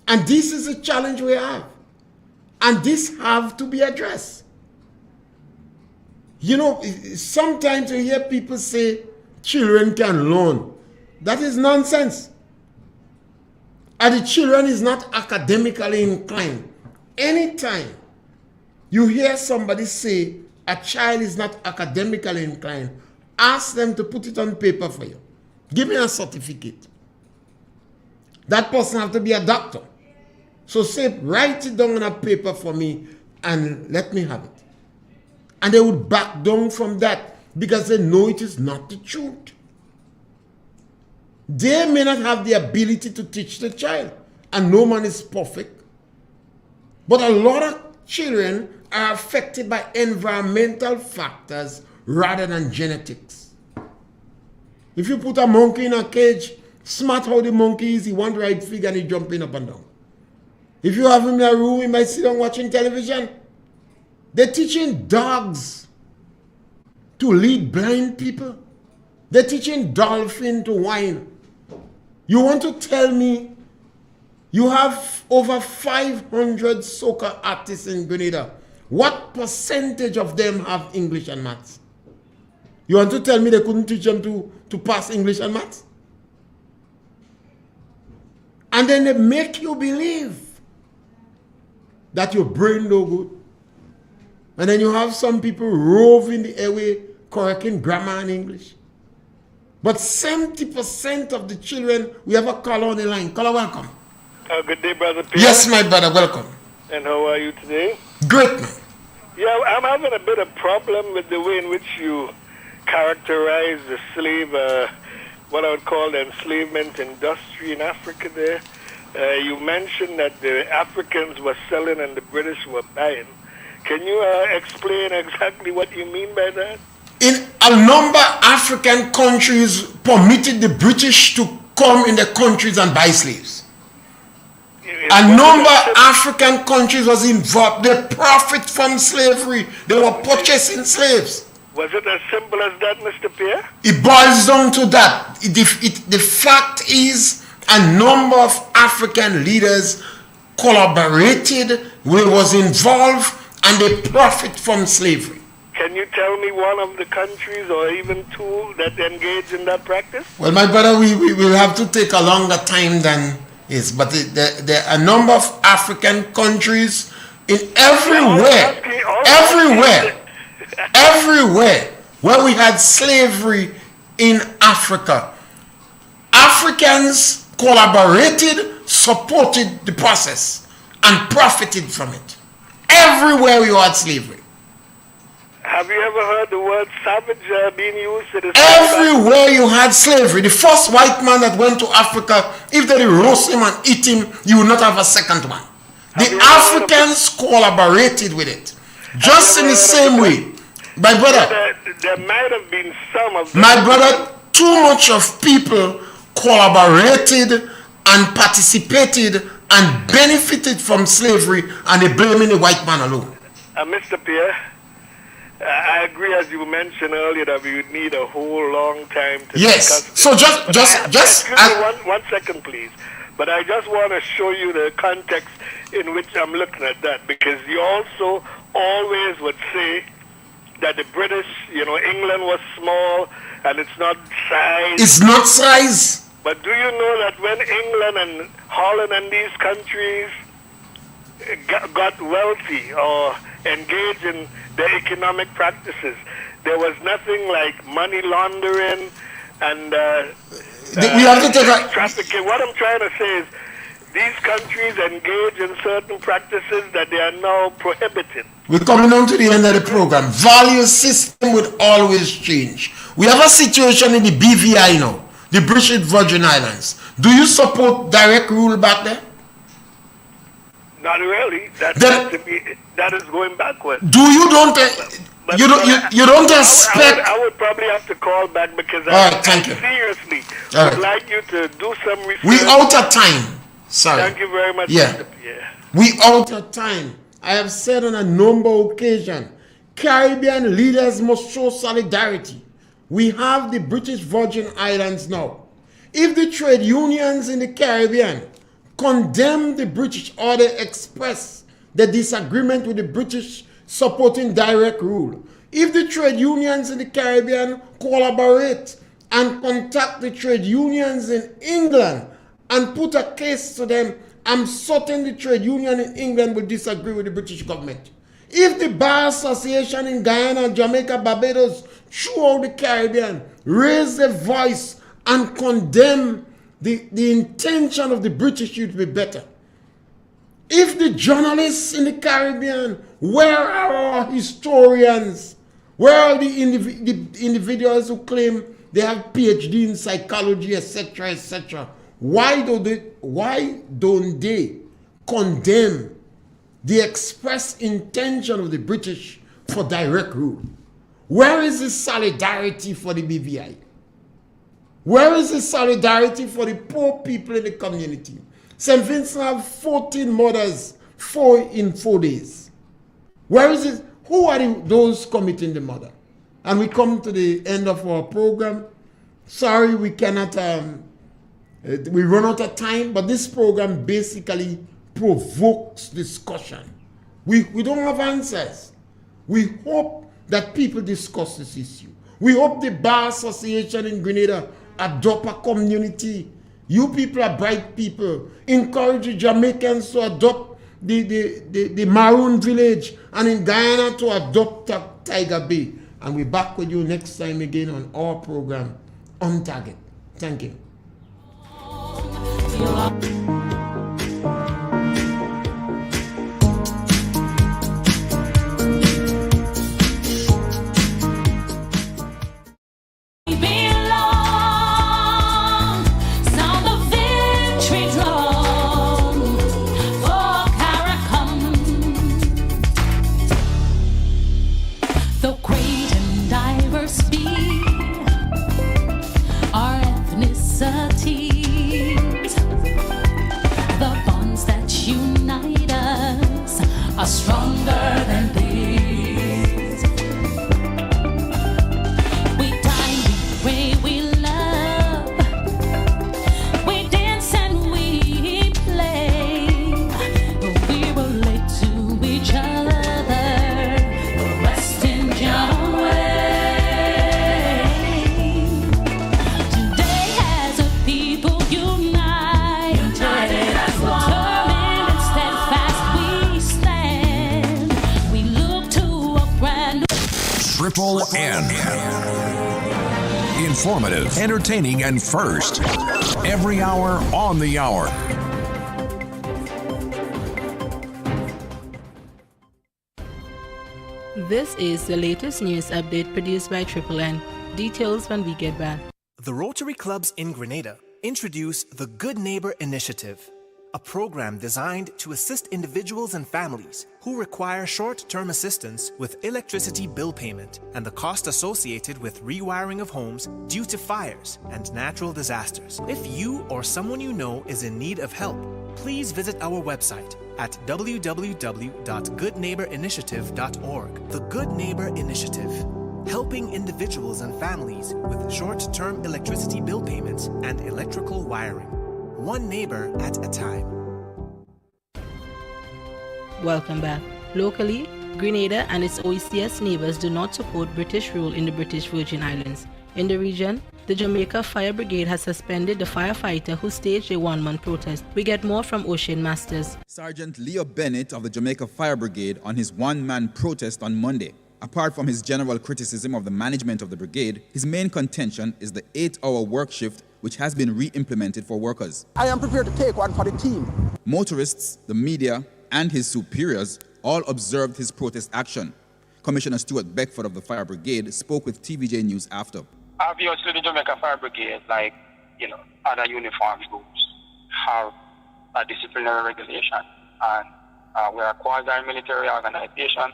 And this is a challenge we have. And this have to be addressed. You know, sometimes you hear people say children can learn. That is nonsense. And the children is not academically inclined. Anytime you hear somebody say a child is not academically inclined, ask them to put it on paper for you. Give me a certificate. That person have to be a doctor. So say, write it down on a paper for me and let me have it. And they would back down from that because they know it is not the truth. They may not have the ability to teach the child, and no man is perfect. But a lot of children are affected by environmental factors rather than genetics. If you put a monkey in a cage, smart how the monkey is, he want right fig and he jumping up and down. If you have him in a room, he might sit down watching television. They're teaching dogs to lead blind people. They're teaching dolphin to whine. You want to tell me you have over 500 soca artists in Grenada. What percentage of them have English and maths? You want to tell me they couldn't teach them to pass English and maths? And then they make you believe that your brain no good. And then you have some people roving the airway correcting grammar and English. But 70% of the children, we have a caller on the line. Caller, welcome. Good day, Brother Pierre. Yes, my brother, welcome. And how are you today? Great, man. Yeah, I'm having a bit of problem with the way in which you characterize the slave, what I would call the enslavement industry in Africa there. You mentioned that the Africans were selling and the British were buying. Can you explain exactly what you mean by that? In a number of African countries permitted the British to come in the countries and buy slaves. A number of African countries was involved. They profit from slavery. They were purchasing slaves. Was it as simple as that, Mr. Pierre? It boils down to that. The fact is a number of African leaders collaborated, was involved, and they profit from slavery. Can you tell me one of the countries or even two that engage in that practice? Well, my brother, we will have to take a longer time than is, but there are a number of African countries in everywhere where we had slavery in Africa. Africans collaborated, supported the process, and profited from it. Everywhere we had slavery. Have you ever heard the word savage being used? Everywhere you had slavery. The first white man that went to Africa, if they roast him and eat him, you would not have a second one. The Africans collaborated with it. Just in the same way. My brother, there might have been some of them. My brother, too much of people collaborated and participated and benefited from slavery, and they blaming the white man alone. Mr. Pierre, I agree, as you mentioned earlier, that we would need a whole long time to discuss this. So just excuse me, one second, please. But I just want to show you the context in which I'm looking at that, because you also always would say that the British, England was small and it's not size. It's not size. But do you know that when England and Holland and these countries got wealthy or engaged in their economic practices, there was nothing like money laundering and we have to take trafficking. What I'm trying to say is these countries engage in certain practices that they are now prohibited. We're coming on to the end of the program. Value system would always change. We have a situation in the BVI now, the British Virgin Islands. Do you support direct rule back there? Not really. That is going backwards. Do you don't expect? I would probably have to call back because thank you. Seriously would like you to do some research. We out of time. Sorry. Thank you very much. Yeah. Mr. Pierre. We out of time. I have said on a number of occasions, Caribbean leaders must show solidarity. We have the British Virgin Islands now. If the trade unions in the Caribbean condemn the British or they express the disagreement with the British supporting direct rule, if the trade unions in the Caribbean collaborate and contact the trade unions in England and put a case to them, I'm certain the trade union in England will disagree with the British government. If the Bar Association in Guyana, Jamaica, Barbados, throughout the Caribbean raise their voice and condemn the intention of the British, it will be better. If the journalists in the Caribbean, where are our historians? Where are the individuals who claim they have PhD in psychology, etc., etc.? Why don't they condemn the express intention of the British for direct rule? Where is the solidarity for the BVI? Where is the solidarity for the poor people in the community? St. Vincent have 14 murders, 4 in 4 days. Where is it? Who are those committing the murder? And we come to the end of our program. Sorry, we cannot, we run out of time, but this program basically provokes discussion. We don't have answers. We hope that people discuss this issue. We hope the Bar Association in Grenada adopt a community. You people are bright people. Encourage the Jamaicans to adopt the Maroon Village, and in Guyana to adopt Tiger Bay. And we're back with you next time again on our program, On Target. Thank you. Informative, entertaining, and first. Every hour on the hour. This is the latest news update produced by Triple N. Details when we get back. The Rotary Clubs in Grenada introduce the Good Neighbor Initiative, a program designed to assist individuals and families who require short-term assistance with electricity bill payment and the cost associated with rewiring of homes due to fires and natural disasters. If you or someone you know is in need of help, please visit our website at www.goodneighborinitiative.org. The Good Neighbor Initiative, helping individuals and families with short-term electricity bill payments and electrical wiring. One neighbor at a time. Welcome back. Locally, Grenada and its OECS neighbors do not support British rule in the British Virgin Islands. In the region, the Jamaica Fire Brigade has suspended the firefighter who staged a one-man protest. We get more from Ocean Masters. Sergeant Leo Bennett of the Jamaica Fire Brigade on his one-man protest on Monday. Apart from his general criticism of the management of the brigade, his main contention is the 8-hour work shift which has been re-implemented for workers. I am prepared to take one for the team. Motorists, the media, and his superiors all observed his protest action. Commissioner Stuart Beckford of the Fire Brigade spoke with TVJ News after. Obviously, the Jamaica Fire Brigade, like other uniformed groups, have a disciplinary regulation, and we're a quasi-military organization,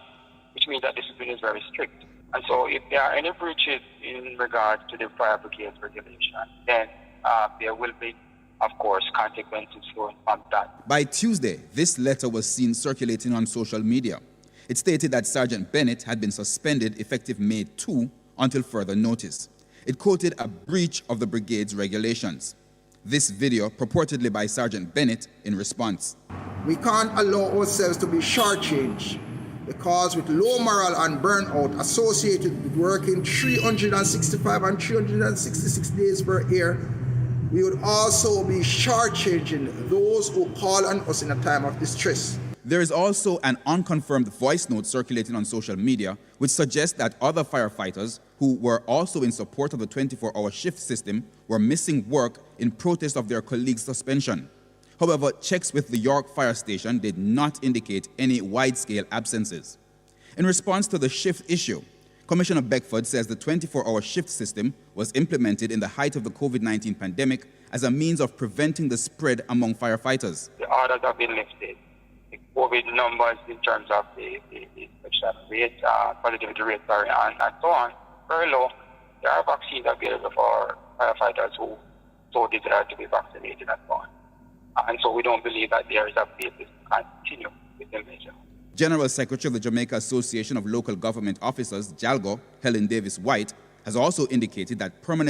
which means that discipline is very strict. And so if there are any breaches in regard to the fire brigade's regulation, then there will be, of course, consequences from that. By Tuesday, this letter was seen circulating on social media. It stated that Sergeant Bennett had been suspended effective May 2 until further notice. It quoted a breach of the brigade's regulations. This video purportedly by Sergeant Bennett in response. We can't allow ourselves to be shortchanged, because with low morale and burnout associated with working 365 and 366 days per year, we would also be shortchanging those who call on us in a time of distress. There is also an unconfirmed voice note circulating on social media which suggests that other firefighters who were also in support of the 24-hour shift system were missing work in protest of their colleagues' suspension. However, checks with the York Fire Station did not indicate any wide-scale absences. In response to the shift issue, Commissioner Beckford says the 24-hour shift system was implemented in the height of the COVID-19 pandemic as a means of preventing the spread among firefighters. The orders have been lifted. The COVID numbers in terms of the infection rate, positivity rate, and so on, very low. There are vaccines available for firefighters who so desire to be vaccinated and so on. And so we don't believe that there is a basis to continue with the measure. General Secretary of the Jamaica Association of Local Government Officers, JALGO, Helen Davis White, has also indicated that permanent